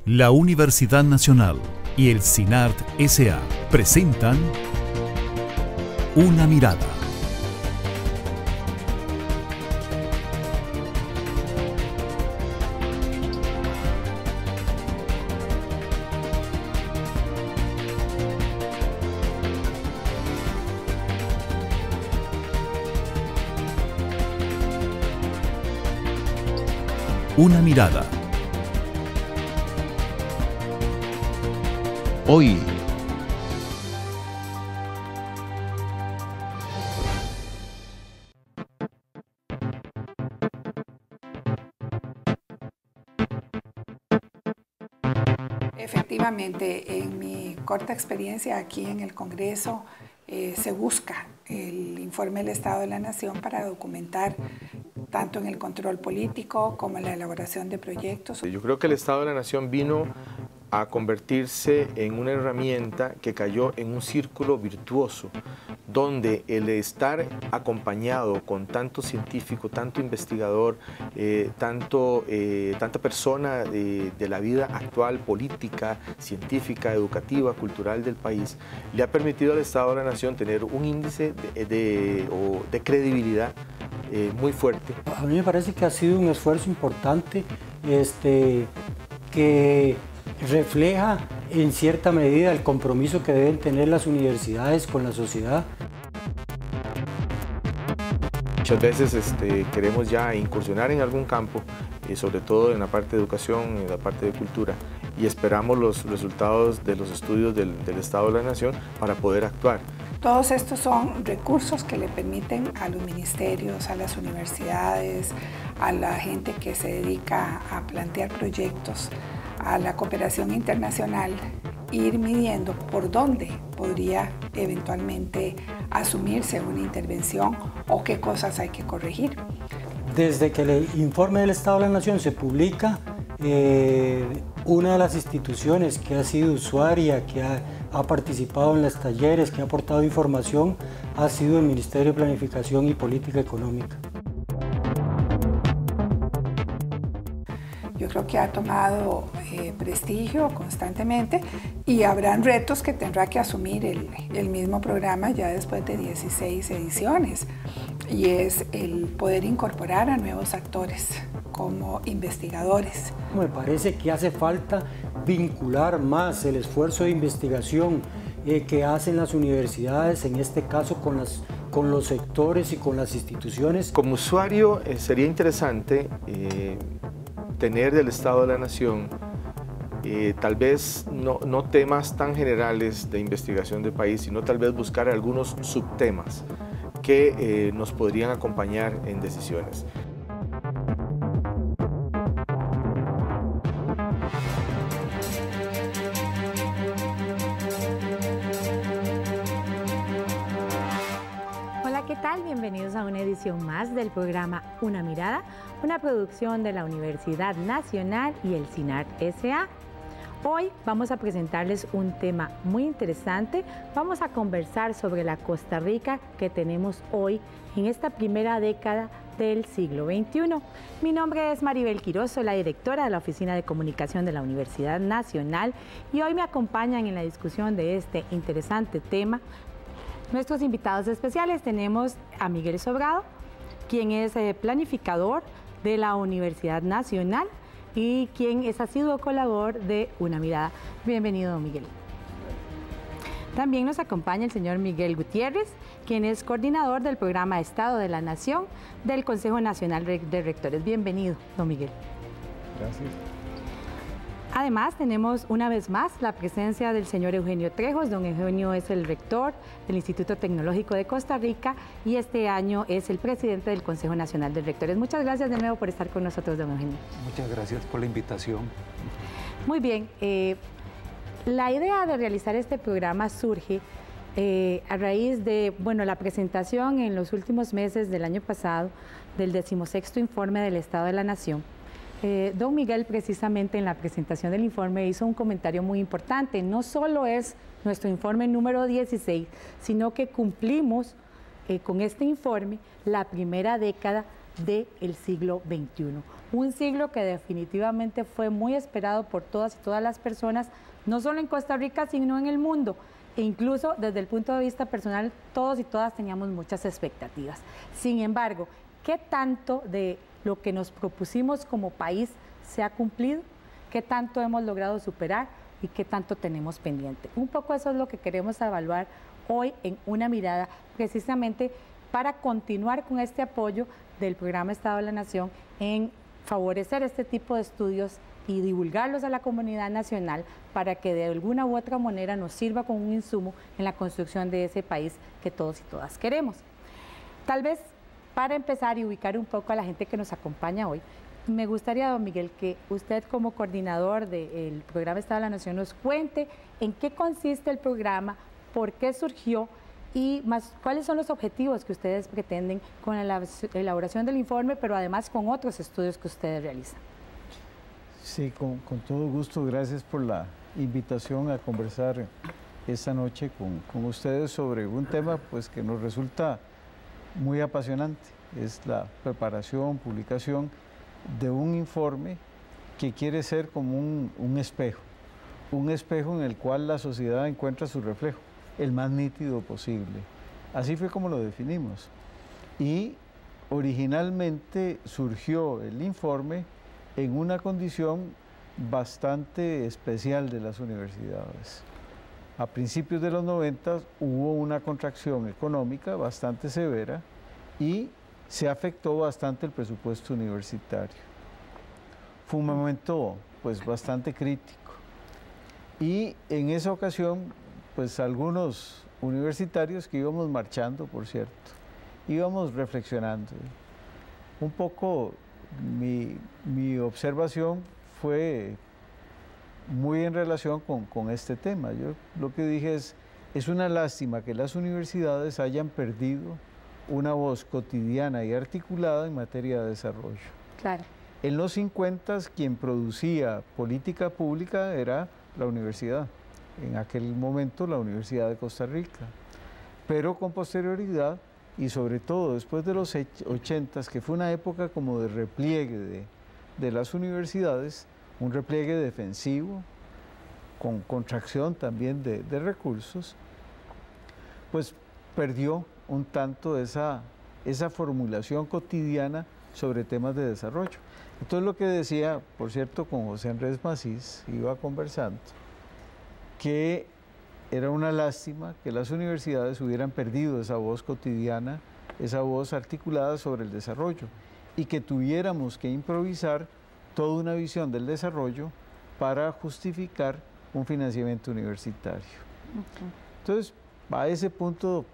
La Universidad Nacional y el CINART S.A. presentan Una Mirada. Una Mirada. Hoy. Efectivamente, en mi corta experiencia aquí en el Congreso, se busca el informe del Estado de la Nación para documentar tanto en el control político como en la elaboración de proyectos. Yo creo que el Estado de la Nación vino a convertirse en una herramienta que cayó en un círculo virtuoso, donde el estar acompañado con tanto científico, tanto investigador, tanta persona de la vida actual, política, científica, educativa, cultural del país, le ha permitido al Estado de la Nación tener un índice de credibilidad muy fuerte. A mí me parece que ha sido un esfuerzo importante que refleja en cierta medida el compromiso que deben tener las universidades con la sociedad. Muchas veces queremos ya incursionar en algún campo, sobre todo en la parte de educación, en la parte de cultura, y esperamos los resultados de los estudios del Estado de la Nación para poder actuar. Todos estos son recursos que le permiten a los ministerios, a las universidades, a la gente que se dedica a plantear proyectos, a la cooperación internacional, ir midiendo por dónde podría eventualmente asumirse una intervención o qué cosas hay que corregir. Desde que el informe del Estado de la Nación se publica, una de las instituciones que ha sido usuaria, que ha participado en los talleres, que ha aportado información, ha sido el Ministerio de Planificación y Política Económica. Yo creo que ha tomado prestigio constantemente y habrán retos que tendrá que asumir el mismo programa ya después de 16 ediciones, y es el poder incorporar a nuevos actores como investigadores. Me parece que hace falta vincular más el esfuerzo de investigación que hacen las universidades, en este caso con los sectores y con las instituciones. Como usuario sería interesante tener del Estado de la Nación tal vez no temas tan generales de investigación del país, sino tal vez buscar algunos subtemas que nos podrían acompañar en decisiones. Hola, ¿qué tal? Bienvenidos a una edición más del programa Una Mirada, una producción de la Universidad Nacional y el CINART S.A. Hoy vamos a presentarles un tema muy interesante. Vamos a conversar sobre la Costa Rica que tenemos hoy en esta primera década del siglo XXI. Mi nombre es Maribel Quiroz, soy la directora de la Oficina de Comunicación de la Universidad Nacional y hoy me acompañan en la discusión de este interesante tema nuestros invitados especiales. Tenemos a Miguel Sobrado, quien es planificador de la Universidad Nacional y quien es asiduo colaborador de Una Mirada. Bienvenido, don Miguel. También nos acompaña el señor Miguel Gutiérrez, quien es coordinador del programa Estado de la Nación del Consejo Nacional de Rectores. Bienvenido, don Miguel. Gracias. Además, tenemos una vez más la presencia del señor Eugenio Trejos. Don Eugenio es el rector del Instituto Tecnológico de Costa Rica y este año es el presidente del Consejo Nacional de Rectores. Muchas gracias de nuevo por estar con nosotros, don Eugenio. Muchas gracias por la invitación. Muy bien. La idea de realizar este programa surge a raíz de la presentación en los últimos meses del año pasado del 16º informe del Estado de la Nación. Don Miguel, precisamente en la presentación del informe, hizo un comentario muy importante. No solo es nuestro informe número 16, sino que cumplimos con este informe la primera década del siglo XXI. Un siglo que definitivamente fue muy esperado por todas y todas las personas, no solo en Costa Rica, sino en el mundo. E incluso desde el punto de vista personal, todos y todas teníamos muchas expectativas. Sin embargo, ¿qué tanto de lo que nos propusimos como país se ha cumplido? ¿Qué tanto hemos logrado superar? ¿Y qué tanto tenemos pendiente? Un poco eso es lo que queremos evaluar hoy en Una Mirada, precisamente para continuar con este apoyo del Programa Estado de la Nación en favorecer este tipo de estudios y divulgarlos a la comunidad nacional para que de alguna u otra manera nos sirva como un insumo en la construcción de ese país que todos y todas queremos. Tal vez para empezar y ubicar un poco a la gente que nos acompaña hoy, me gustaría, don Miguel, que usted como coordinador del Programa Estado de la Nación nos cuente en qué consiste el programa, por qué surgió y más cuáles son los objetivos que ustedes pretenden con la elaboración del informe, pero además con otros estudios que ustedes realizan. Sí, con todo gusto. Gracias por la invitación a conversar esta noche con ustedes sobre un tema pues, que nos resulta muy apasionante. Es la preparación, publicación de un informe que quiere ser como un espejo en el cual la sociedad encuentra su reflejo, el más nítido posible. Así fue como lo definimos. Y originalmente surgió el informe en una condición bastante especial de las universidades. A principios de los 90 hubo una contracción económica bastante severa y se afectó bastante el presupuesto universitario. Fue un momento pues bastante crítico y en esa ocasión pues algunos universitarios que íbamos marchando, por cierto, íbamos reflexionando. Un poco mi observación fue muy en relación con este tema. Yo lo que dije es una lástima que las universidades hayan perdido una voz cotidiana y articulada en materia de desarrollo. Claro. En los 50 quien producía política pública era la universidad, en aquel momento la Universidad de Costa Rica, pero con posterioridad y sobre todo después de los 80, que fue una época como de repliegue de las universidades, un repliegue defensivo, con contracción también de recursos, pues perdió un tanto esa formulación cotidiana sobre temas de desarrollo. Entonces lo que decía, por cierto, con José Andrés Macís, iba conversando, que era una lástima que las universidades hubieran perdido esa voz cotidiana, esa voz articulada sobre el desarrollo, y que tuviéramos que improvisar toda una visión del desarrollo para justificar un financiamiento universitario. Entonces, a ese punto,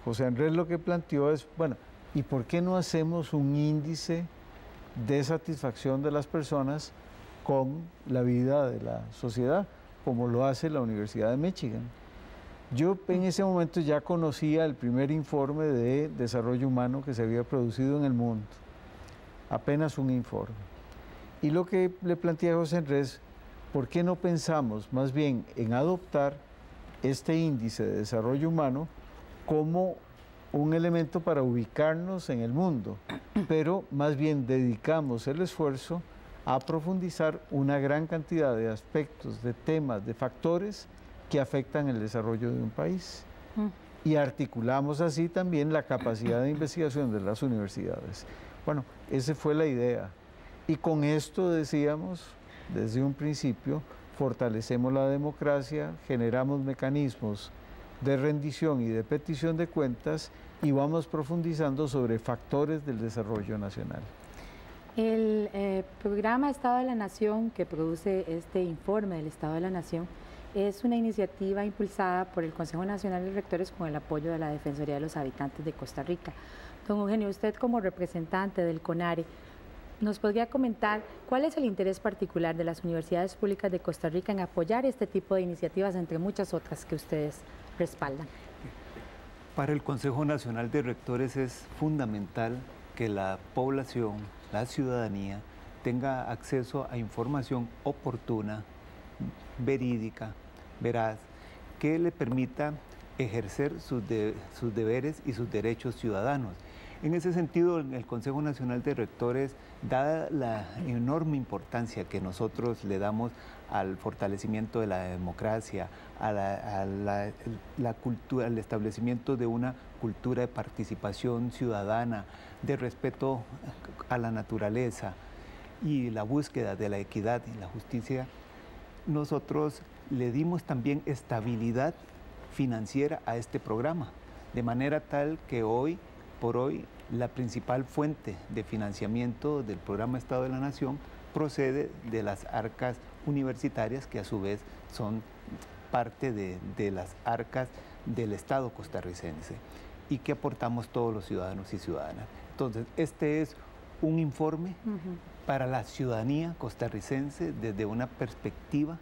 José Andrés lo que planteó es, bueno, ¿y por qué no hacemos un índice de satisfacción de las personas con la vida de la sociedad, como lo hace la Universidad de Michigan? Yo en ese momento ya conocía el primer informe de desarrollo humano que se había producido en el mundo, apenas un informe. Y lo que le planteé a José Andrés, ¿por qué no pensamos más bien en adoptar este índice de desarrollo humano como un elemento para ubicarnos en el mundo, pero más bien dedicamos el esfuerzo a profundizar una gran cantidad de aspectos, de temas, de factores que afectan el desarrollo de un país? Y articulamos así también la capacidad de investigación de las universidades. Bueno, esa fue la idea. Y con esto decíamos, desde un principio, fortalecemos la democracia, generamos mecanismos de rendición y de petición de cuentas y vamos profundizando sobre factores del desarrollo nacional. El programa Estado de la Nación, que produce este informe del Estado de la Nación, es una iniciativa impulsada por el Consejo Nacional de Rectores con el apoyo de la Defensoría de los Habitantes de Costa Rica. Don Eugenio, usted como representante del CONARE, ¿nos podría comentar cuál es el interés particular de las universidades públicas de Costa Rica en apoyar este tipo de iniciativas, entre muchas otras que ustedes respaldan? Para el Consejo Nacional de Rectores es fundamental que la población, la ciudadanía, tenga acceso a información oportuna, verídica, veraz, que le permita ejercer sus deberes y sus derechos ciudadanos. En ese sentido, el Consejo Nacional de Rectores, dada la enorme importancia que nosotros le damos al fortalecimiento de la democracia, la cultura, al establecimiento de una cultura de participación ciudadana, de respeto a la naturaleza y la búsqueda de la equidad y la justicia, nosotros le dimos también estabilidad financiera a este programa, de manera tal que hoy por hoy la principal fuente de financiamiento del programa Estado de la Nación procede de las arcas universitarias, que a su vez son parte de las arcas del Estado costarricense y que aportamos todos los ciudadanos y ciudadanas. Entonces, este es un informe para la ciudadanía costarricense desde una perspectiva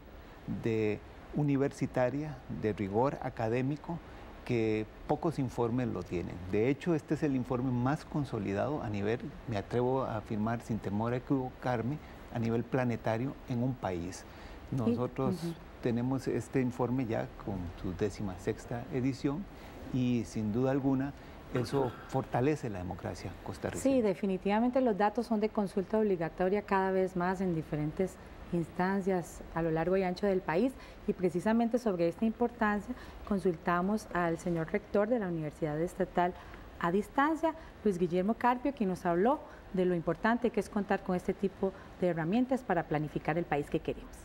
universitaria, de rigor académico, que pocos informes lo tienen. De hecho, este es el informe más consolidado a nivel, me atrevo a afirmar sin temor a equivocarme, a nivel planetario en un país. Nosotros tenemos este informe ya con su 16ª edición y sin duda alguna eso fortalece la democracia costarricense. Sí, definitivamente los datos son de consulta obligatoria cada vez más en diferentes instancias a lo largo y ancho del país, y precisamente sobre esta importancia consultamos al señor rector de la Universidad Estatal a Distancia, Luis Guillermo Carpio, quien nos habló de lo importante que es contar con este tipo de herramientas para planificar el país que queremos.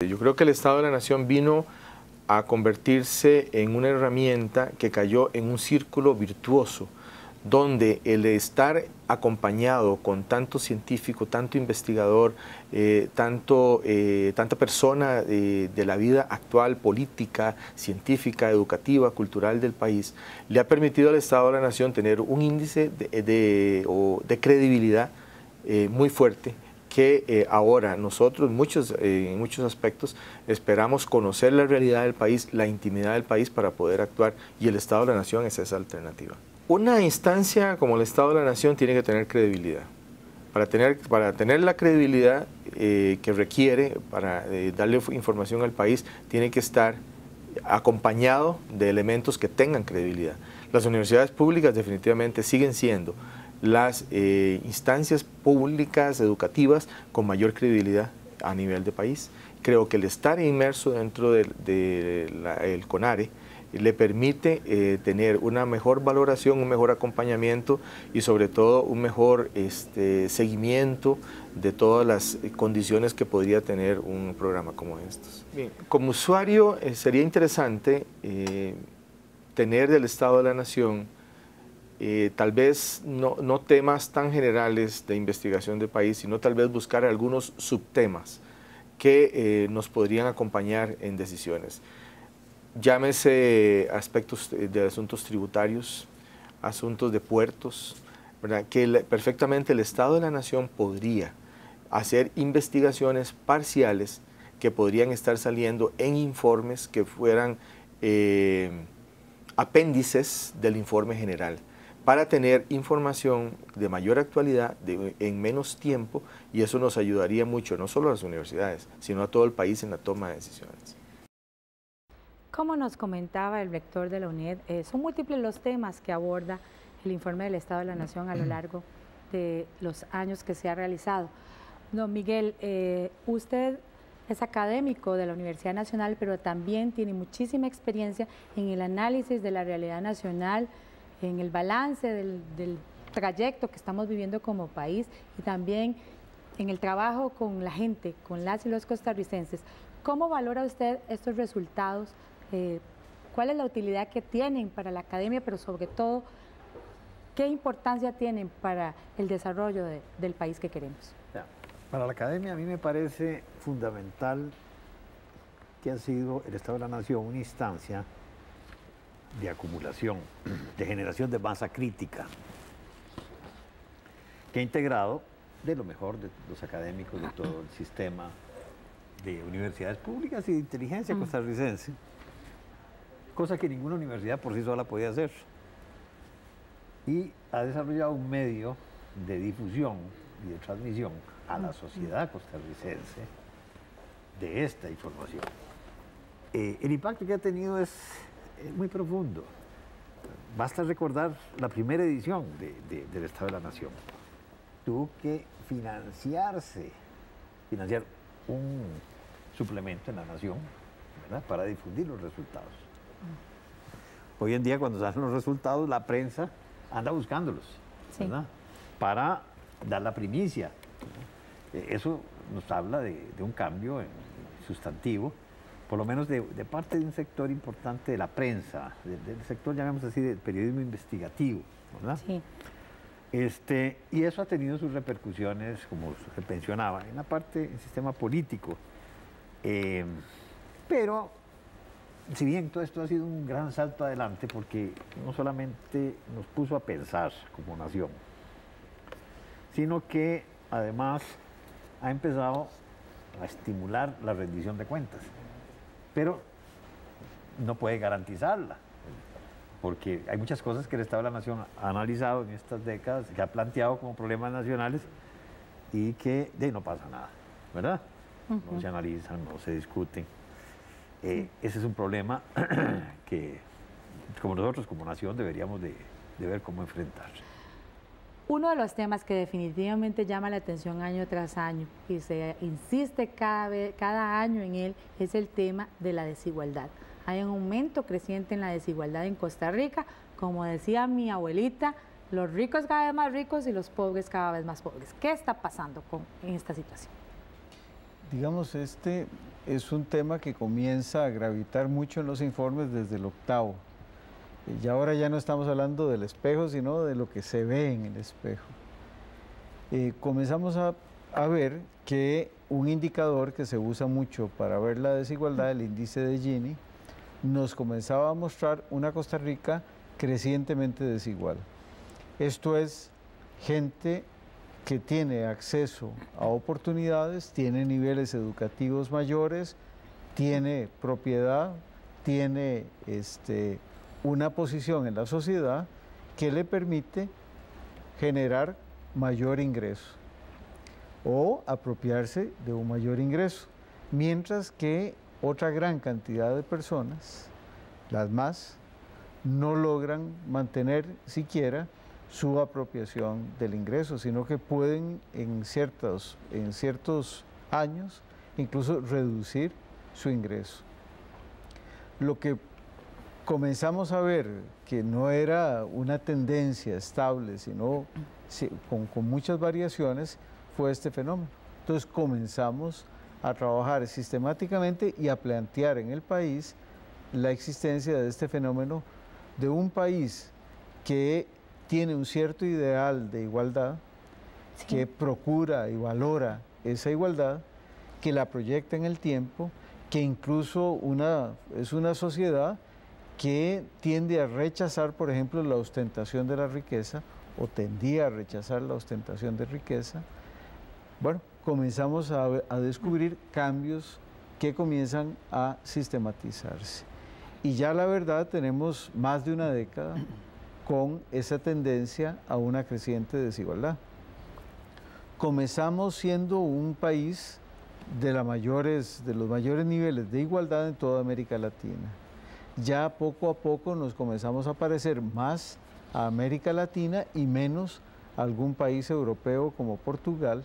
Yo creo que el Estado de la Nación vino a convertirse en una herramienta que cayó en un círculo virtuoso, donde el estar acompañado con tanto científico, tanto investigador, tanta persona de la vida actual, política, científica, educativa, cultural del país, le ha permitido al Estado de la Nación tener un índice de credibilidad muy fuerte, que ahora nosotros en muchos aspectos esperamos conocer la realidad del país, la intimidad del país para poder actuar, y el Estado de la Nación es esa alternativa. Una instancia como el Estado de la Nación tiene que tener credibilidad. Para tener la credibilidad que requiere para darle información al país, tiene que estar acompañado de elementos que tengan credibilidad. Las universidades públicas definitivamente siguen siendo las instancias públicas educativas con mayor credibilidad a nivel de país. Creo que el estar inmerso dentro del CONARE le permite tener una mejor valoración, un mejor acompañamiento y sobre todo un mejor seguimiento de todas las condiciones que podría tener un programa como estos. Bien, como usuario sería interesante tener del Estado de la Nación tal vez no temas tan generales de investigación de país, sino tal vez buscar algunos subtemas que nos podrían acompañar en decisiones. Llámese aspectos de asuntos tributarios, asuntos de puertos, ¿verdad? Que perfectamente el Estado de la Nación podría hacer investigaciones parciales que podrían estar saliendo en informes que fueran apéndices del informe general, para tener información de mayor actualidad en menos tiempo, y eso nos ayudaría mucho, no solo a las universidades, sino a todo el país en la toma de decisiones. Como nos comentaba el rector de la UNED, son múltiples los temas que aborda el informe del Estado de la Nación a lo largo de los años que se ha realizado. Don Miguel, usted es académico de la Universidad Nacional, pero también tiene muchísima experiencia en el análisis de la realidad nacional, en el balance del trayecto que estamos viviendo como país y también en el trabajo con la gente, con las y los costarricenses. ¿Cómo valora usted estos resultados? ¿Cuál es la utilidad que tienen para la academia, pero sobre todo, qué importancia tienen para el desarrollo del país que queremos? Para la academia a mí me parece fundamental que ha sido el Estado de la Nación una instancia de acumulación, de generación de masa crítica, que ha integrado de lo mejor de los académicos de todo el sistema de universidades públicas y de inteligencia costarricense, cosa que ninguna universidad por sí sola podía hacer. Y ha desarrollado un medio de difusión y de transmisión a la sociedad costarricense de esta información. El impacto que ha tenido es muy profundo. basta recordar la primera edición del Estado de la Nación. Tuvo que financiar un suplemento en la Nación, ¿verdad?, para difundir los resultados. Hoy en día, cuando salen los resultados, la prensa anda buscándolos, ¿verdad?, para dar la primicia. Eso nos habla de un cambio sustantivo, por lo menos de parte de un sector importante de la prensa, del sector, llamémoslo así, del periodismo investigativo, ¿verdad? Sí. Y eso ha tenido sus repercusiones, como se mencionaba, en la parte del sistema político. Pero, si bien todo esto ha sido un gran salto adelante, porque no solamente nos puso a pensar como nación, sino que además ha empezado a estimular la rendición de cuentas, pero no puede garantizarla, porque hay muchas cosas que el Estado de la Nación ha analizado en estas décadas, que ha planteado como problemas nacionales y que no pasa nada, ¿verdad? No se analizan, no se discuten. Ese es un problema que, como nosotros, como nación, deberíamos de ver cómo enfrentar. Uno de los temas que definitivamente llama la atención año tras año y se insiste cada año en él es el tema de la desigualdad. Hay un aumento creciente en la desigualdad en Costa Rica. Como decía mi abuelita, los ricos cada vez más ricos y los pobres cada vez más pobres. ¿Qué está pasando en esta situación? Digamos, este es un tema que comienza a gravitar mucho en los informes desde el octavo. Y ahora ya no estamos hablando del espejo, sino de lo que se ve en el espejo. Comenzamos a ver que un indicador que se usa mucho para ver la desigualdad, el índice de Gini, nos comenzaba a mostrar una Costa Rica crecientemente desigual. Esto es gente que tiene acceso a oportunidades, tiene niveles educativos mayores, tiene propiedad, tiene una posición en la sociedad que le permite generar mayor ingreso o apropiarse de un mayor ingreso, mientras que otra gran cantidad de personas, las más, no logran mantener siquiera su apropiación del ingreso, sino que pueden en ciertos años incluso reducir su ingreso. Lo que comenzamos a ver que no era una tendencia estable, sino con muchas variaciones, fue este fenómeno. Entonces comenzamos a trabajar sistemáticamente y a plantear en el país la existencia de este fenómeno de un país que tiene un cierto ideal de igualdad, que procura y valora esa igualdad, que la proyecta en el tiempo, que incluso es una sociedad que tiende a rechazar, por ejemplo, la ostentación de la riqueza, o tendía a rechazar la ostentación de riqueza. Bueno, comenzamos a descubrir cambios que comienzan a sistematizarse. Y ya la verdad tenemos más de una década con esa tendencia a una creciente desigualdad. Comenzamos siendo un país de los mayores niveles de igualdad en toda América Latina. Ya poco a poco nos comenzamos a parecer más a América Latina y menos a algún país europeo como Portugal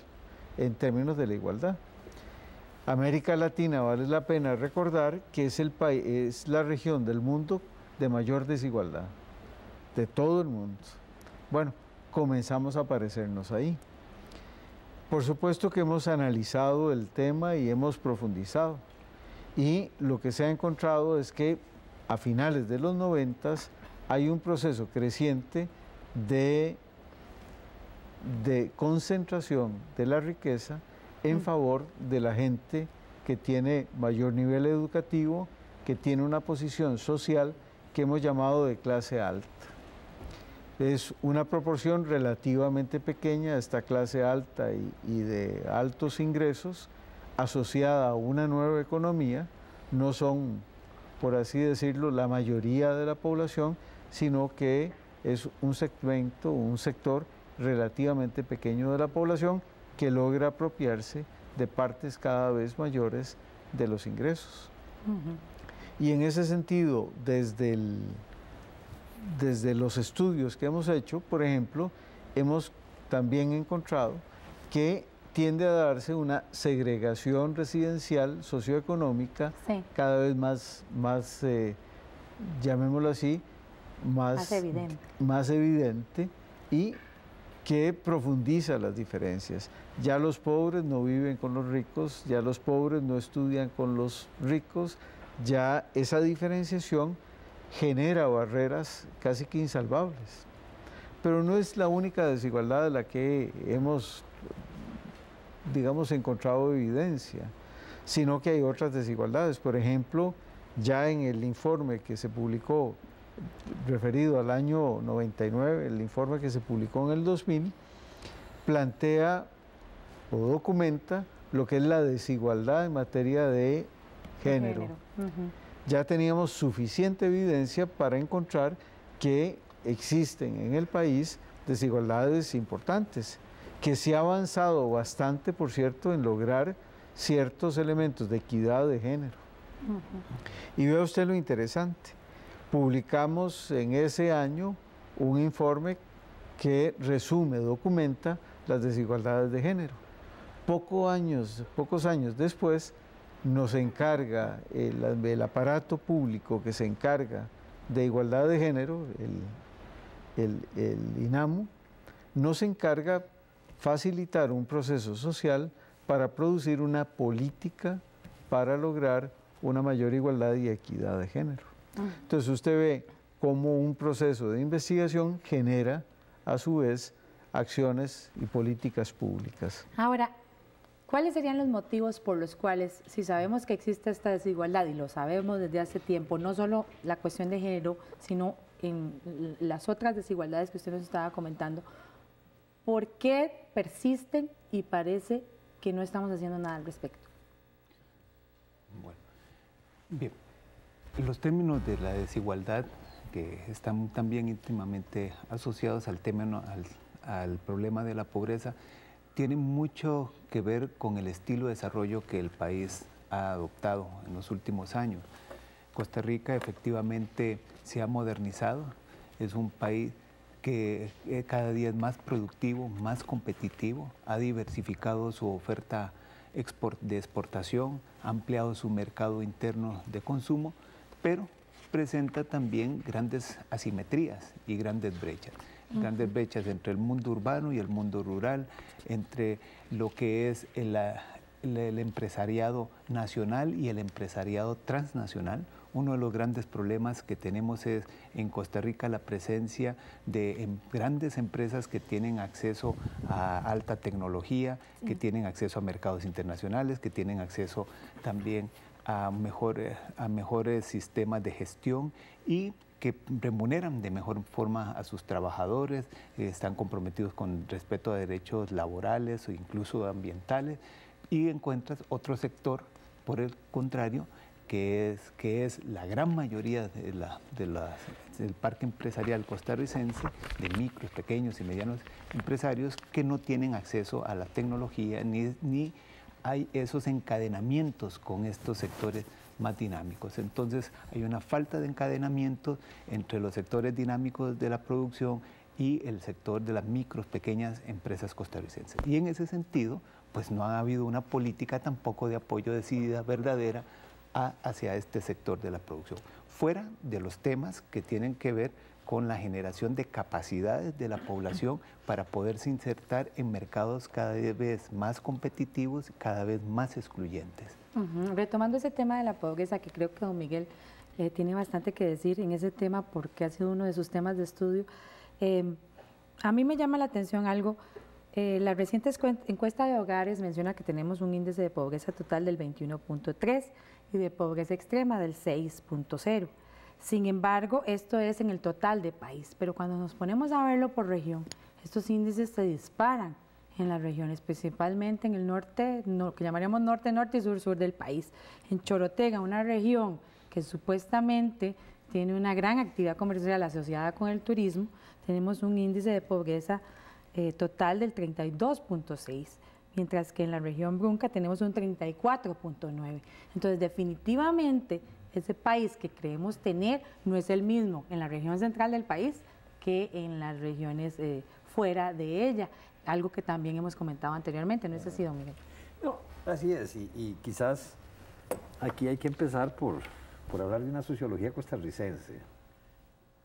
en términos de la igualdad. América Latina, vale la pena recordar que es la región del mundo de mayor desigualdad, de todo el mundo. Bueno, comenzamos a parecernos ahí. Por supuesto que hemos analizado el tema y hemos profundizado. Y lo que se ha encontrado es que a finales de los 90 hay un proceso creciente de concentración de la riqueza en favor de la gente que tiene mayor nivel educativo, que tiene una posición social que hemos llamado de clase alta. Es una proporción relativamente pequeña, esta clase alta y de altos ingresos, asociada a una nueva economía. No son, por así decirlo, la mayoría de la población, sino que es un segmento, un sector relativamente pequeño de la población que logra apropiarse de partes cada vez mayores de los ingresos. Y en ese sentido, desde desde los estudios que hemos hecho, por ejemplo, hemos también encontrado que tiende a darse una segregación residencial socioeconómica cada vez más llamémoslo así, más evidente y que profundiza las diferencias. Ya los pobres no viven con los ricos, ya los pobres no estudian con los ricos, ya esa diferenciación genera barreras casi que insalvables. Pero no es la única desigualdad de la que hemos, digamos, encontrado evidencia, sino que hay otras desigualdades. Por ejemplo, ya en el informe que se publicó referido al año 99, el informe que se publicó en el 2000, plantea o documenta lo que es la desigualdad en materia de género. Ya teníamos suficiente evidencia para encontrar que existen en el país desigualdades importantes, que se ha avanzado bastante, por cierto, en lograr ciertos elementos de equidad de género. Y vea usted lo interesante. Publicamos en ese año un informe que resume, documenta las desigualdades de género. Pocos años después nos encarga el aparato público que se encarga de igualdad de género, el INAMU, nos encarga facilitar un proceso social para producir una política para lograr una mayor igualdad y equidad de género. Entonces usted ve cómo un proceso de investigación genera a su vez acciones y políticas públicas. Ahora, ¿cuáles serían los motivos por los cuales, si sabemos que existe esta desigualdad y lo sabemos desde hace tiempo, no solo la cuestión de género, sino en las otras desigualdades que usted nos estaba comentando, ¿por qué persisten y parece que no estamos haciendo nada al respecto? Bueno, bien, los términos de la desigualdad, que están también íntimamente asociados al problema de la pobreza, tienen mucho que ver con el estilo de desarrollo que el país ha adoptado en los últimos años. Costa Rica efectivamente se ha modernizado, es un país que cada día es más productivo, más competitivo, ha diversificado su oferta de exportación, ha ampliado su mercado interno de consumo, pero presenta también grandes asimetrías y grandes brechas. Grandes brechas entre el mundo urbano y el mundo rural, entre lo que es el empresariado nacional y el empresariado transnacional. Uno de los grandes problemas que tenemos es en Costa Rica la presencia de grandes empresas que tienen acceso a alta tecnología, que tienen acceso a mercados internacionales, que tienen acceso también a mejores sistemas de gestión y que remuneran de mejor forma a sus trabajadores, están comprometidos con respeto a derechos laborales o incluso ambientales, y encuentras otro sector, por el contrario, que es la gran mayoría del parque empresarial costarricense, de micros, pequeños y medianos empresarios que no tienen acceso a la tecnología ni hay esos encadenamientos con estos sectores más dinámicos. Entonces hay una falta de encadenamiento entre los sectores dinámicos de la producción y el sector de las micros, pequeñas empresas costarricenses. Y en ese sentido, pues no ha habido una política tampoco de apoyo decidida, verdadera, hacia este sector de la producción. Fuera de los temas que tienen que ver con la generación de capacidades de la población para poderse insertar en mercados cada vez más competitivos, cada vez más excluyentes. Retomando ese tema de la pobreza, que creo que don Miguel tiene bastante que decir en ese tema porque ha sido uno de sus temas de estudio, a mí me llama la atención algo. La reciente encuesta de hogares menciona que tenemos un índice de pobreza total del 21.3 y de pobreza extrema del 6.0. Sin embargo, esto es en el total de país, pero cuando nos ponemos a verlo por región, estos índices se disparan en las regiones, principalmente en el norte, que llamaríamos norte, norte y sur, sur del país. En Chorotega, una región que supuestamente tiene una gran actividad comercial asociada con el turismo, tenemos un índice de pobreza total del 32.6, mientras que en la región Brunca tenemos un 34.9. Entonces, definitivamente, ese país que creemos tener no es el mismo en la región central del país que en las regiones fuera de ella, algo que también hemos comentado anteriormente, ¿no es así, don Miguel? No, así es, y quizás aquí hay que empezar por hablar de una sociología costarricense,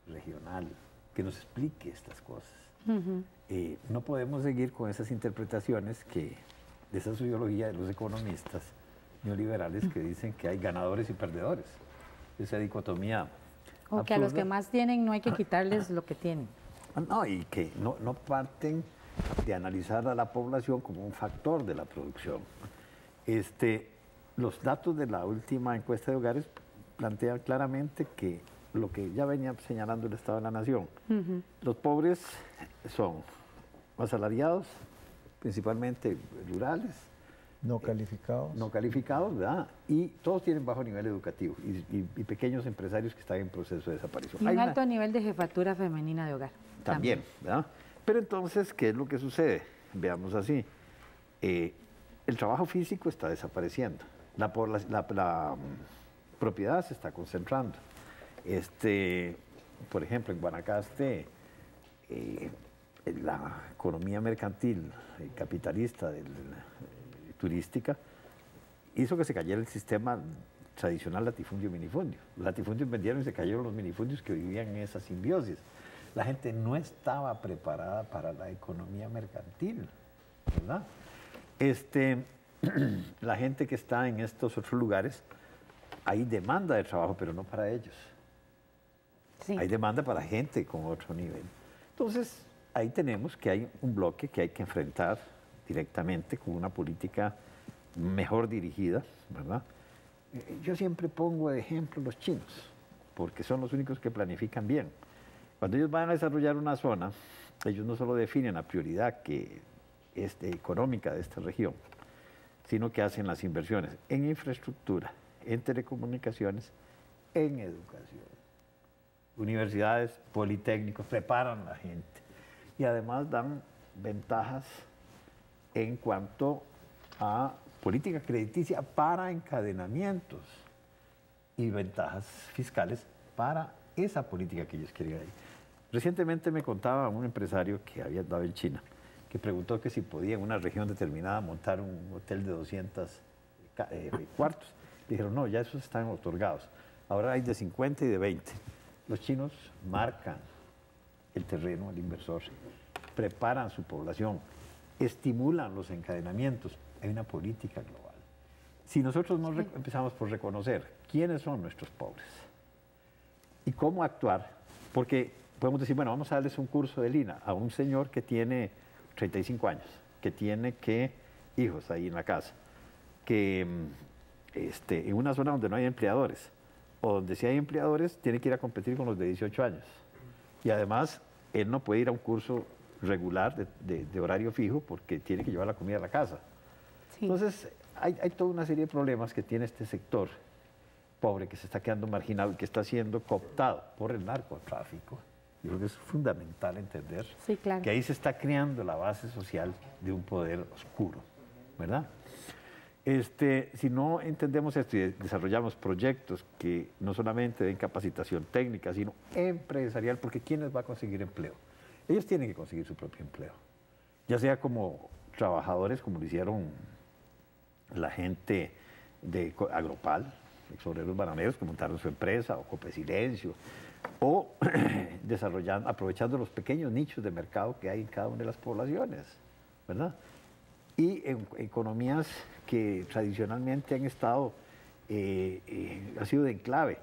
regional, que nos explique estas cosas. No podemos seguir con esas interpretaciones de esa sociología de los economistas neoliberales que dicen que hay ganadores y perdedores, esa dicotomía o absurda. Que a los que más tienen no hay que quitarles lo que tienen. No, y que no parten de analizar a la población como un factor de la producción. Los datos de la última encuesta de hogares plantean claramente que lo que ya venía señalando el Estado de la Nación, los pobres son asalariados, principalmente rurales, no calificados, ¿verdad? Y todos tienen bajo nivel educativo y pequeños empresarios que están en proceso de desaparición. Y un alto nivel de jefatura femenina de hogar. También, ¿verdad? Pero entonces, ¿qué es lo que sucede? Veamos así. El trabajo físico está desapareciendo. La propiedad se está concentrando. Por ejemplo, en Guanacaste, la economía mercantil, capitalista, turística, hizo que se cayera el sistema tradicional latifundio-minifundio. Los latifundios vendieron y se cayeron los minifundios que vivían en esa simbiosis. La gente no estaba preparada para la economía mercantil, ¿verdad? La gente que está en estos otros lugares, hay demanda de trabajo, pero no para ellos. Sí. Hay demanda para gente con otro nivel. Entonces, ahí tenemos que hay un bloque que hay que enfrentar directamente con una política mejor dirigida, ¿verdad? Yo siempre pongo de ejemplo los chinos, porque son los únicos que planifican bien. Cuando ellos van a desarrollar una zona, ellos no solo definen la prioridad que es económica de esta región, sino que hacen las inversiones en infraestructura, en telecomunicaciones, en educación. Universidades, politécnicos, preparan a la gente y además dan ventajas en cuanto a política crediticia para encadenamientos y ventajas fiscales para esa política que ellos querían ahí. Recientemente me contaba un empresario que había andado en China, que preguntó que si podía en una región determinada montar un hotel de 200 cuartos. Dijeron, no, ya esos están otorgados. Ahora hay de 50 y de 20. Los chinos marcan el terreno al inversor, preparan su población, estimulan los encadenamientos. Hay una política global. Si nosotros no empezamos por reconocer quiénes son nuestros pobres y cómo actuar, porque podemos decir, bueno, vamos a darles un curso de Lina a un señor que tiene 35 años, que tiene hijos ahí en la casa, que en una zona donde no hay empleadores, o donde sí hay empleadores, tiene que ir a competir con los de 18 años. Y además, él no puede ir a un curso regular de horario fijo porque tiene que llevar la comida a la casa. Sí. Entonces, hay toda una serie de problemas que tiene este sector pobre que se está quedando marginado y que está siendo cooptado por el narcotráfico. Yo creo que es fundamental entender que ahí se está creando la base social de un poder oscuro, ¿verdad? Si no entendemos esto y desarrollamos proyectos que no solamente den capacitación técnica, sino empresarial, porque ¿quiénes va a conseguir empleo? Ellos tienen que conseguir su propio empleo, ya sea como trabajadores, como lo hicieron la gente de Agropal, exobreros bananeros que montaron su empresa, o Cope Silencio, o aprovechando los pequeños nichos de mercado que hay en cada una de las poblaciones, ¿verdad? Y en economías que tradicionalmente han estado, ha sido de enclave,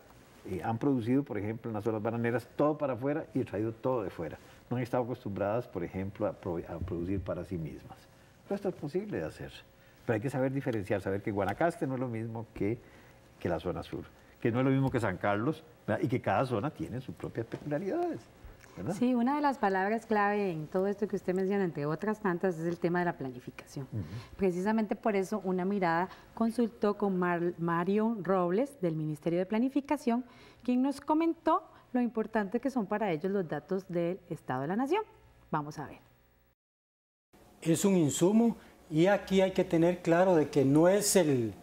han producido, por ejemplo, en las zonas bananeras todo para afuera y traído todo de fuera. No han estado acostumbradas, por ejemplo, a producir para sí mismas. Pero esto es posible de hacer. Pero hay que saber diferenciar, saber que Guanacaste no es lo mismo que la zona sur, que no es lo mismo que San Carlos, ¿verdad? Y que cada zona tiene sus propias peculiaridades, ¿verdad? Sí, una de las palabras clave en todo esto que usted menciona, entre otras tantas, es el tema de la planificación. Precisamente por eso Una Mirada consultó con Mario Robles del Ministerio de Planificación, quien nos comentó lo importante que son para ellos los datos del Estado de la Nación. Vamos a ver. Es un insumo y aquí hay que tener claro de que no es el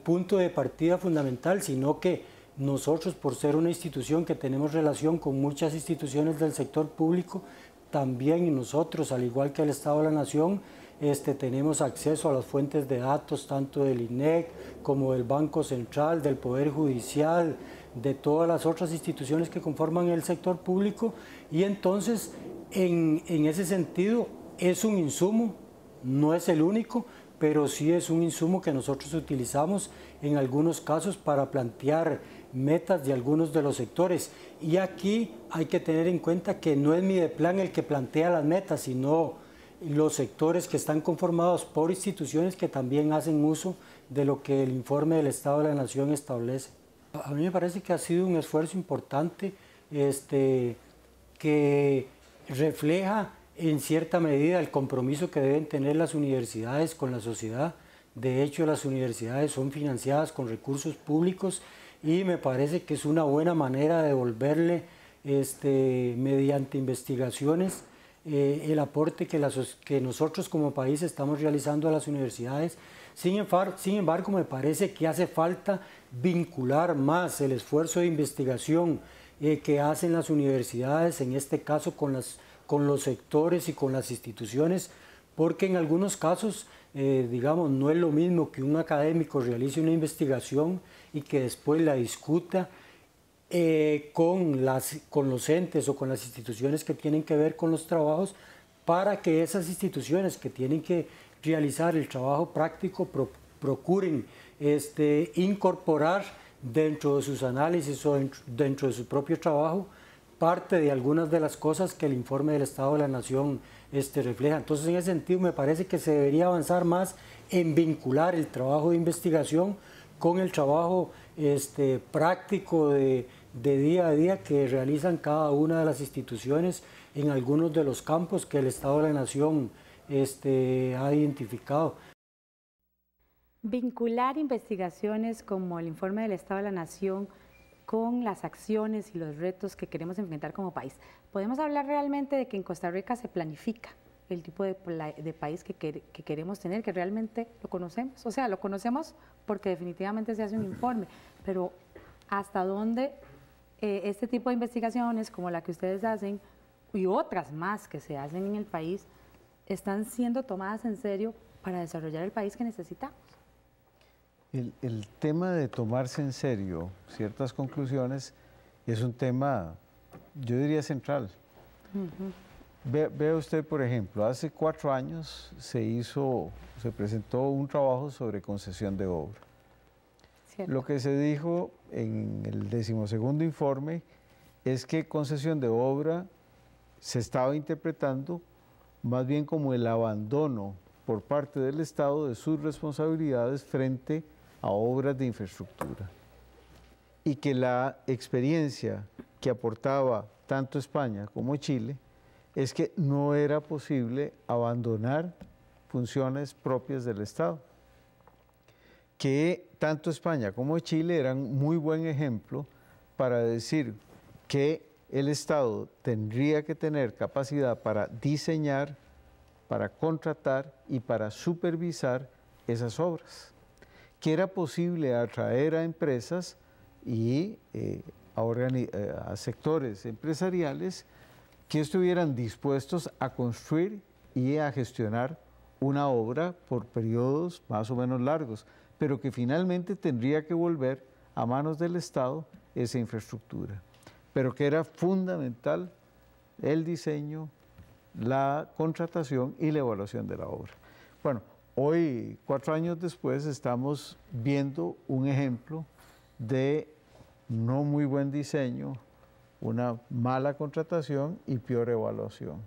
punto de partida fundamental, sino que nosotros, por ser una institución que tenemos relación con muchas instituciones del sector público, también nosotros, al igual que el Estado de la Nación, tenemos acceso a las fuentes de datos, tanto del INEC como del Banco Central, del Poder Judicial, de todas las otras instituciones que conforman el sector público, y entonces, en ese sentido, es un insumo, no es el único, pero sí es un insumo que nosotros utilizamos en algunos casos para plantear metas de algunos de los sectores. Y aquí hay que tener en cuenta que no es Mideplan el que plantea las metas, sino los sectores que están conformados por instituciones que también hacen uso de lo que el informe del Estado de la Nación establece. A mí me parece que ha sido un esfuerzo importante que refleja en cierta medida el compromiso que deben tener las universidades con la sociedad. De hecho, las universidades son financiadas con recursos públicos y me parece que es una buena manera de devolverle mediante investigaciones el aporte que nosotros como país estamos realizando a las universidades. Sin embargo, me parece que hace falta vincular más el esfuerzo de investigación que hacen las universidades, en este caso con los sectores y con las instituciones, porque en algunos casos, digamos, no es lo mismo que un académico realice una investigación y que después la discuta con los entes o con las instituciones que tienen que ver con los trabajos, para que esas instituciones que tienen que realizar el trabajo práctico procuren incorporar dentro de sus análisis o dentro de su propio trabajo parte de algunas de las cosas que el informe del Estado de la Nación refleja. Entonces, en ese sentido, me parece que se debería avanzar más en vincular el trabajo de investigación con el trabajo práctico de día a día que realizan cada una de las instituciones en algunos de los campos que el Estado de la Nación ha identificado. Vincular investigaciones como el informe del Estado de la Nación con las acciones y los retos que queremos enfrentar como país. ¿Podemos hablar realmente de que en Costa Rica se planifica el tipo de país que queremos tener, que realmente lo conocemos? O sea, lo conocemos porque definitivamente se hace un informe, pero ¿hasta dónde este tipo de investigaciones como la que ustedes hacen y otras más que se hacen en el país están siendo tomadas en serio para desarrollar el país que necesitamos? El tema de tomarse en serio ciertas conclusiones es un tema, yo diría, central. Vea usted, por ejemplo, hace 4 años se presentó un trabajo sobre concesión de obra. Cierto. Lo que se dijo en el 12º informe es que concesión de obra se estaba interpretando más bien como el abandono por parte del Estado de sus responsabilidades frente a obras de infraestructura, y que la experiencia que aportaba tanto España como Chile es que no era posible abandonar funciones propias del Estado, que tanto España como Chile eran muy buen ejemplo para decir que el Estado tendría que tener capacidad para diseñar, para contratar y para supervisar esas obras, que era posible atraer a empresas y a sectores empresariales que estuvieran dispuestos a construir y a gestionar una obra por periodos más o menos largos, pero que finalmente tendría que volver a manos del Estado esa infraestructura, pero que era fundamental el diseño, la contratación y la evaluación de la obra. Bueno, hoy, 4 años después, estamos viendo un ejemplo de no muy buen diseño, una mala contratación y peor evaluación.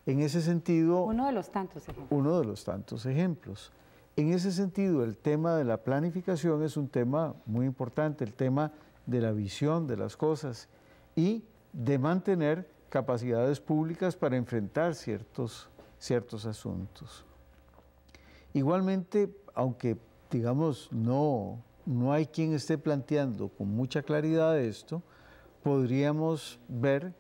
En ese sentido... Uno de los tantos ejemplos. Uno de los tantos ejemplos. En ese sentido, el tema de la planificación es un tema muy importante, el tema de la visión de las cosas y de mantener capacidades públicas para enfrentar ciertos asuntos. Igualmente, aunque digamos no hay quien esté planteando con mucha claridad esto, podríamos ver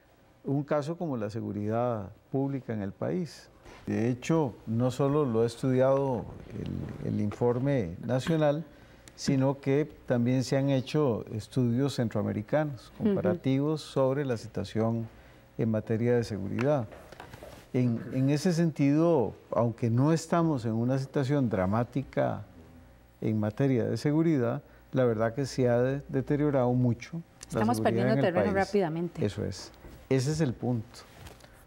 un caso como la seguridad pública en el país. De hecho, no solo lo ha estudiado el informe nacional, sino que también se han hecho estudios centroamericanos, comparativos sobre la situación en materia de seguridad. En ese sentido, aunque no estamos en una situación dramática en materia de seguridad, la verdad que se ha deteriorado mucho. Estamos perdiendo terreno rápidamente. Eso es. Ese es el punto.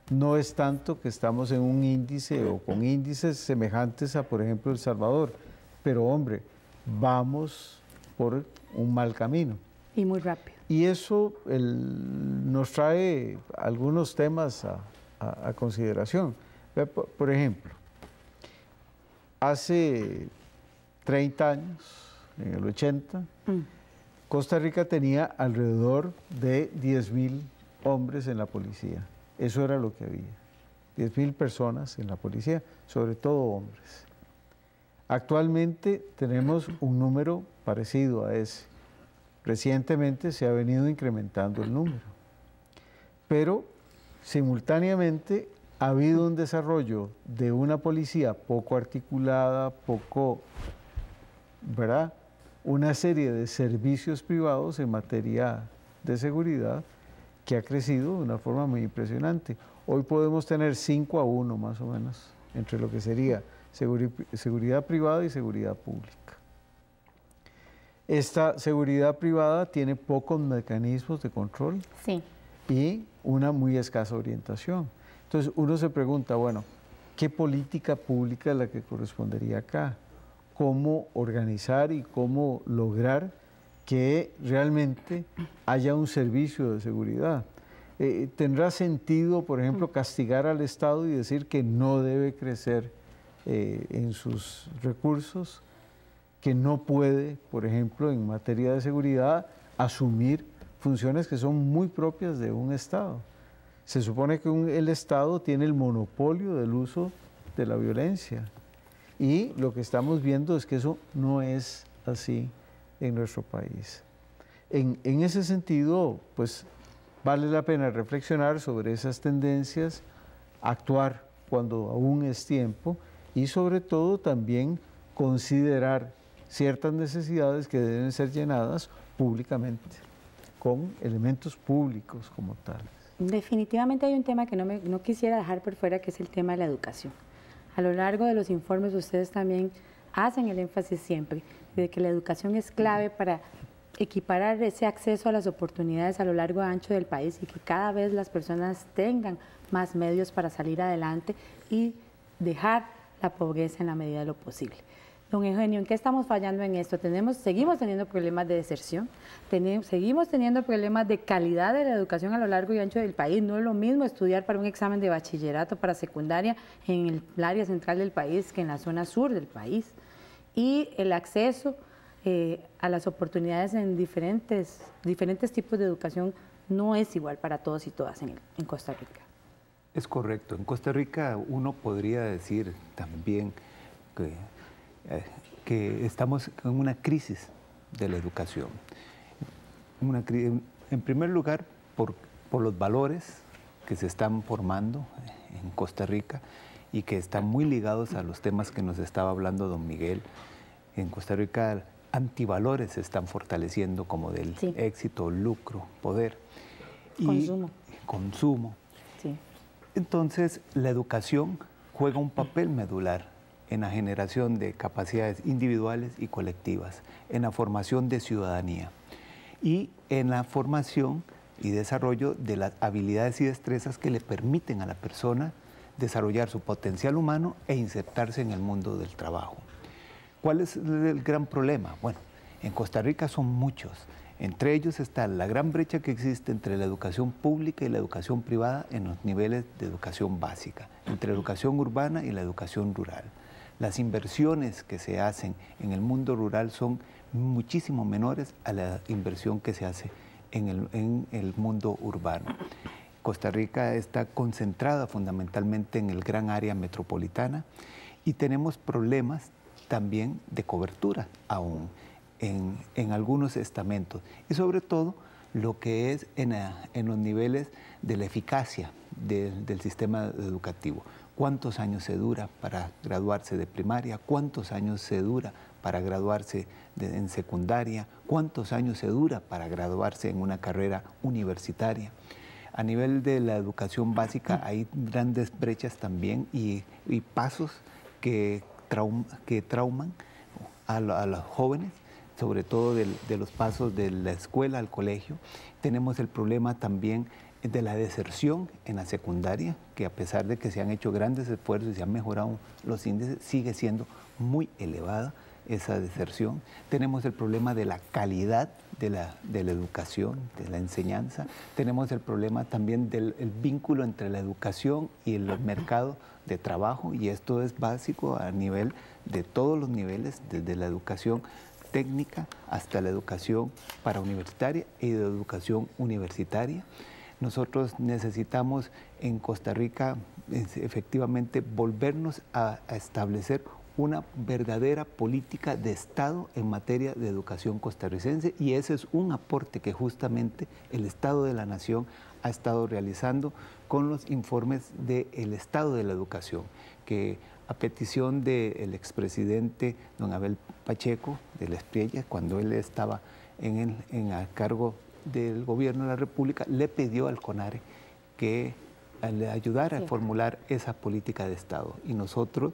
No es tanto que estamos en un índice o con índices semejantes a, por ejemplo, El Salvador, pero hombre, vamos por un mal camino. Y muy rápido. Y eso nos trae algunos temas a consideración. Por ejemplo, hace 30 años, en el 80, Costa Rica tenía alrededor de 10.000 hombres en la policía. Eso era lo que había. 10.000 personas en la policía, sobre todo hombres. Actualmente tenemos un número parecido a ese. Recientemente se ha venido incrementando el número. Pero simultáneamente ha habido un desarrollo de una policía poco articulada, ¿verdad? Una serie de servicios privados en materia de seguridad que ha crecido de una forma muy impresionante. Hoy podemos tener 5-1 más o menos entre lo que sería seguridad privada y seguridad pública. Esta seguridad privada tiene pocos mecanismos de control y una muy escasa orientación. Entonces uno se pregunta, bueno, ¿qué política pública es la que correspondería acá? ¿Cómo organizar y cómo lograr que realmente haya un servicio de seguridad? ¿Tendrá sentido, por ejemplo, castigar al Estado y decir que no debe crecer en sus recursos, que no puede, por ejemplo, en materia de seguridad, asumir funciones que son muy propias de un Estado? Se supone que el Estado tiene el monopolio del uso de la violencia y lo que estamos viendo es que eso no es así en nuestro país. En ese sentido, pues vale la pena reflexionar sobre esas tendencias, actuar cuando aún es tiempo y sobre todo también considerar ciertas necesidades que deben ser llenadas públicamente, con elementos públicos como tales. Definitivamente hay un tema que no quisiera dejar por fuera, que es el tema de la educación. A lo largo de los informes ustedes también hacen el énfasis siempre de que la educación es clave para equiparar ese acceso a las oportunidades a lo largo y ancho del país y que cada vez las personas tengan más medios para salir adelante y dejar la pobreza en la medida de lo posible. Don Eugenio, ¿en qué estamos fallando en esto? Seguimos teniendo problemas de deserción, seguimos teniendo problemas de calidad de la educación a lo largo y ancho del país. No es lo mismo estudiar para un examen de bachillerato, para secundaria, en el área central del país que en la zona sur del país. Y el acceso a las oportunidades en diferentes tipos de educación no es igual para todos y todas en Costa Rica. Es correcto. En Costa Rica uno podría decir también que estamos en una crisis de la educación. En primer lugar, por los valores que se están formando en Costa Rica y que están muy ligados a los temas que nos estaba hablando don Miguel. En Costa Rica, antivalores se están fortaleciendo, como del éxito, lucro, poder y consumo. Sí. Entonces, la educación juega un papel medular en la generación de capacidades individuales y colectivas, en la formación de ciudadanía y en la formación y desarrollo de las habilidades y destrezas que le permiten a la persona desarrollar su potencial humano e insertarse en el mundo del trabajo. ¿Cuál es el gran problema? Bueno, en Costa Rica son muchos. Entre ellos está la gran brecha que existe entre la educación pública y la educación privada en los niveles de educación básica, entre la educación urbana y la educación rural. Las inversiones que se hacen en el mundo rural son muchísimo menores a la inversión que se hace en el mundo urbano. Costa Rica está concentrada fundamentalmente en el gran área metropolitana y tenemos problemas también de cobertura aún en algunos estamentos y sobre todo lo que es en los niveles de la eficacia del sistema educativo. ¿Cuántos años se dura para graduarse de primaria? ¿Cuántos años se dura para graduarse en secundaria, cuántos años se dura para graduarse en una carrera universitaria. A nivel de la educación básica hay grandes brechas también y pasos que trauman a los jóvenes, sobre todo de los pasos de la escuela al colegio. Tenemos el problema también de la deserción en la secundaria, que a pesar de que se han hecho grandes esfuerzos y se han mejorado los índices, sigue siendo muy elevada esa deserción. Tenemos el problema de la calidad de la educación, de la enseñanza. Tenemos el problema también del vínculo entre la educación y el mercado de trabajo, y esto es básico a nivel de todos los niveles, desde la educación técnica hasta la educación parauniversitaria y de educación universitaria. Nosotros necesitamos en Costa Rica efectivamente volvernos a establecer una verdadera política de Estado en materia de educación costarricense, y ese es un aporte que justamente el Estado de la Nación ha estado realizando con los informes del Estado de la Educación, que a petición del expresidente don Abel Pacheco de la Espriella, cuando él estaba a cargo del gobierno de la República, le pidió al CONARE que le ayudara a formular esa política de Estado, y nosotros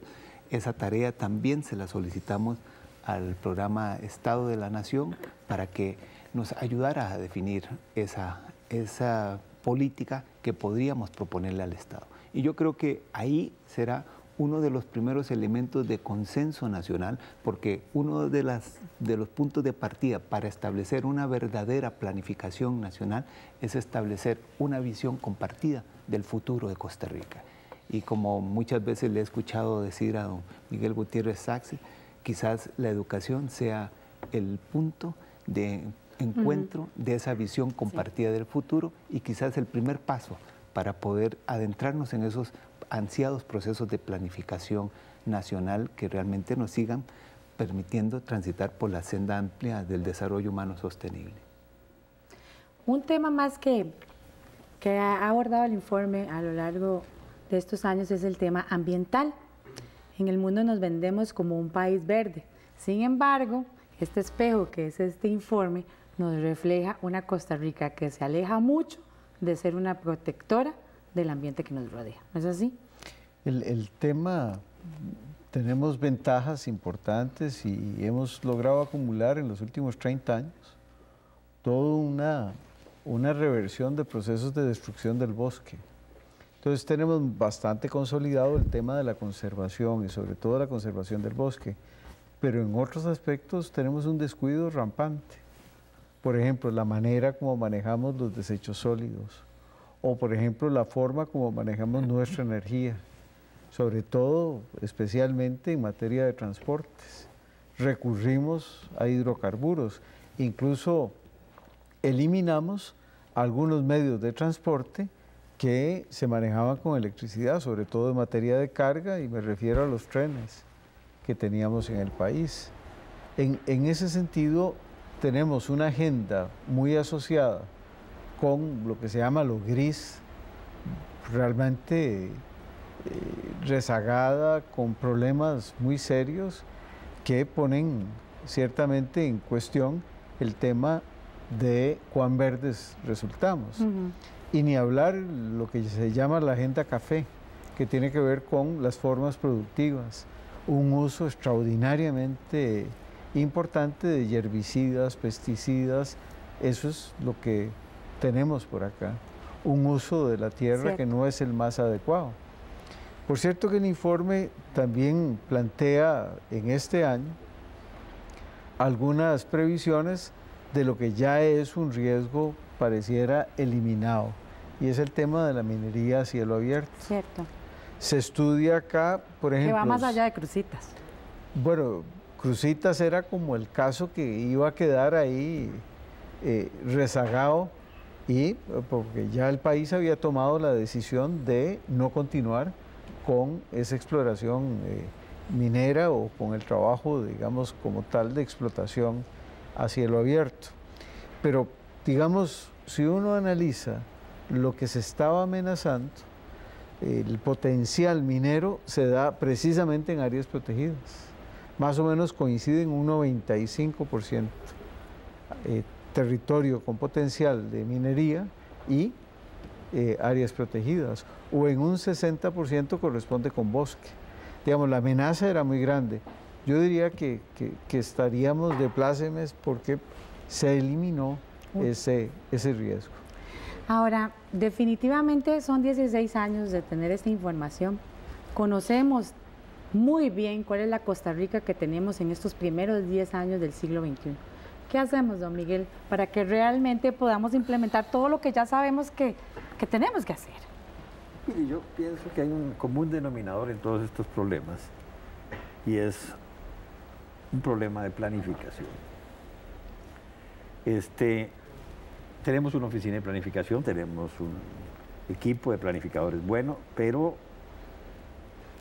esa tarea también se la solicitamos al programa Estado de la Nación para que nos ayudara a definir esa política que podríamos proponerle al Estado. Y yo creo que ahí será uno de los primeros elementos de consenso nacional, porque uno de los puntos de partida para establecer una verdadera planificación nacional es establecer una visión compartida del futuro de Costa Rica. Y como muchas veces le he escuchado decir a don Miguel Gutiérrez Saxe, quizás la educación sea el punto de encuentro de esa visión compartida del futuro, y quizás el primer paso para poder adentrarnos en esos ansiados procesos de planificación nacional que realmente nos sigan permitiendo transitar por la senda amplia del desarrollo humano sostenible. Un tema más que ha abordado el informe a lo largo de estos años es el tema ambiental. En el mundo nos vendemos como un país verde. Sin embargo, este espejo que es este informe nos refleja una Costa Rica que se aleja mucho de ser una protectora del ambiente que nos rodea. ¿No es así? El tema, tenemos ventajas importantes y hemos logrado acumular en los últimos 30 años toda una reversión de procesos de destrucción del bosque. Entonces tenemos bastante consolidado el tema de la conservación y sobre todo la conservación del bosque, pero en otros aspectos tenemos un descuido rampante. Por ejemplo, la manera como manejamos los desechos sólidos, o por ejemplo la forma como manejamos nuestra energía, sobre todo especialmente en materia de transportes. Recurrimos a hidrocarburos, incluso eliminamos algunos medios de transporte que se manejaban con electricidad, sobre todo en materia de carga, y me refiero a los trenes que teníamos en el país. En ese sentido, tenemos una agenda muy asociada con lo que se llama lo gris, realmente rezagada, con problemas muy serios que ponen ciertamente en cuestión el tema de cuán verdes resultamos. Y ni hablar lo que se llama la agenda café, que tiene que ver con las formas productivas, un uso extraordinariamente importante de herbicidas, pesticidas, eso es lo que tenemos por acá, un uso de la tierra que no es el más adecuado. Por cierto que el informe también plantea en este año algunas previsiones de lo que ya es un riesgo pareciera eliminado, y es el tema de la minería a cielo abierto. Cierto. Se estudia acá, por ejemplo... Que va más allá de Cruzitas. Bueno, Cruzitas era como el caso que iba a quedar ahí rezagado, y porque ya el país había tomado la decisión de no continuar con esa exploración minera o con el trabajo, digamos, como tal de explotación a cielo abierto. Pero, digamos, si uno analiza lo que se estaba amenazando, el potencial minero se da precisamente en áreas protegidas. más o menos coinciden un 95%. Territorio con potencial de minería y áreas protegidas, o en un 60% corresponde con bosque. Digamos, la amenaza era muy grande. Yo diría que estaríamos de plácemes porque se eliminó ese riesgo. Ahora, definitivamente son 16 años de tener esta información. Conocemos muy bien cuál es la Costa Rica que tenemos en estos primeros 10 años del siglo XXI. ¿Qué hacemos, don Miguel, para que realmente podamos implementar todo lo que ya sabemos que tenemos que hacer? Mire, yo pienso que hay un común denominador en todos estos problemas y es un problema de planificación. Tenemos una oficina de planificación, tenemos un equipo de planificadores bueno, pero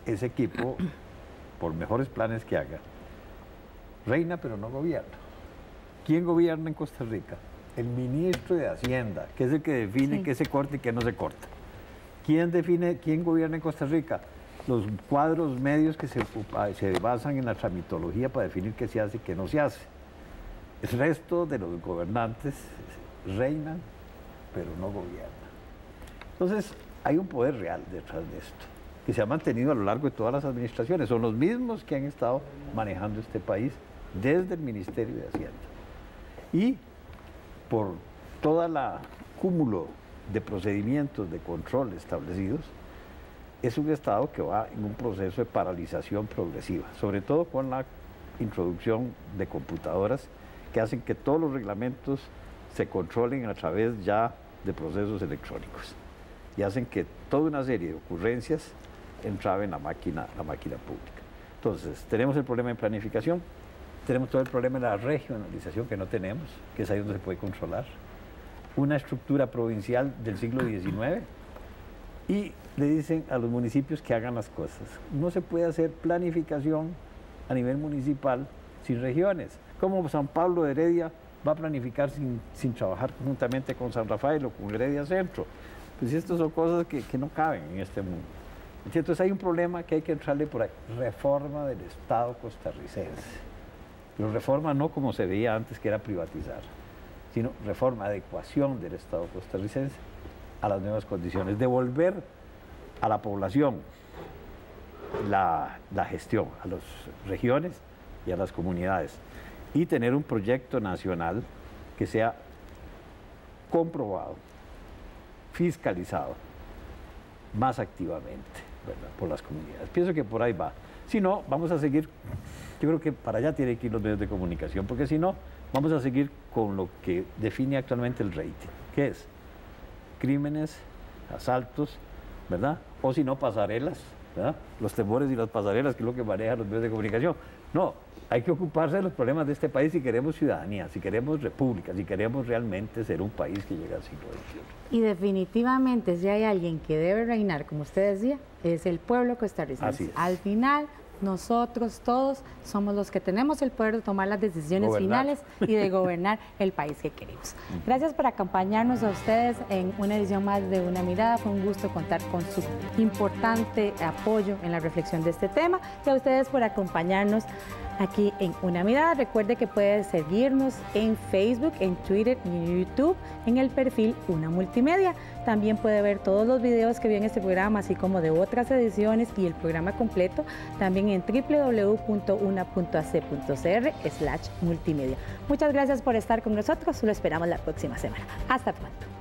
ese equipo, por mejores planes que haga, reina pero no gobierna. ¿Quién gobierna en Costa Rica? El ministro de Hacienda, que es el que define qué se corta y qué no se corta. ¿Quién gobierna en Costa Rica? Los cuadros medios que se basan en la tramitología para definir qué se hace y qué no se hace. El resto de los gobernantes reinan, pero no gobiernan. Entonces, hay un poder real detrás de esto, que se ha mantenido a lo largo de todas las administraciones. Son los mismos que han estado manejando este país desde el Ministerio de Hacienda. Y por todo el cúmulo de procedimientos de control establecidos, es un Estado que va en un proceso de paralización progresiva, sobre todo con la introducción de computadoras que hacen que todos los reglamentos se controlen a través ya de procesos electrónicos y hacen que toda una serie de ocurrencias entraben en la máquina pública. Entonces, tenemos el problema de planificación, tenemos todo el problema de la regionalización que no tenemos, que es ahí donde se puede controlar, una estructura provincial del siglo XIX y le dicen a los municipios que hagan las cosas. No se puede hacer planificación a nivel municipal sin regiones. Como San Pablo de Heredia va a planificar sin trabajar conjuntamente con San Rafael o con Heredia Centro. Pues estas son cosas que no caben en este mundo. Entonces hay un problema que hay que entrarle por ahí. Reforma del Estado costarricense. Pero reforma no como se veía antes, que era privatizar, sino reforma, adecuación del Estado costarricense a las nuevas condiciones. Devolver a la población la gestión, a las regiones y a las comunidades. Y tener un proyecto nacional que sea comprobado, fiscalizado más activamente, ¿verdad?, por las comunidades. Pienso que por ahí va. Si no, vamos a seguir, yo creo que para allá tienen que ir los medios de comunicación, porque si no, vamos a seguir con lo que define actualmente el rating, que es crímenes, asaltos, ¿verdad? O si no, pasarelas, ¿verdad? Los temores y las pasarelas, que es lo que manejan los medios de comunicación. No, hay que ocuparse de los problemas de este país si queremos ciudadanía, si queremos república, si queremos realmente ser un país que llegue al siglo XXI. Y definitivamente, si hay alguien que debe reinar, como usted decía, es el pueblo costarricense. Así es. Al final, nosotros todos somos los que tenemos el poder de tomar las decisiones finales y de gobernar el país que queremos. Gracias por acompañarnos a ustedes en una edición más de Una Mirada. Fue un gusto contar con su importante apoyo en la reflexión de este tema y a ustedes por acompañarnos aquí en Una Mirada. Recuerde que puede seguirnos en Facebook, en Twitter y en YouTube en el perfil Una Multimedia. También puede ver todos los videos que vi en este programa, así como de otras ediciones y el programa completo, también en www.una.ac.cr/multimedia. Muchas gracias por estar con nosotros. Lo esperamos la próxima semana. Hasta pronto.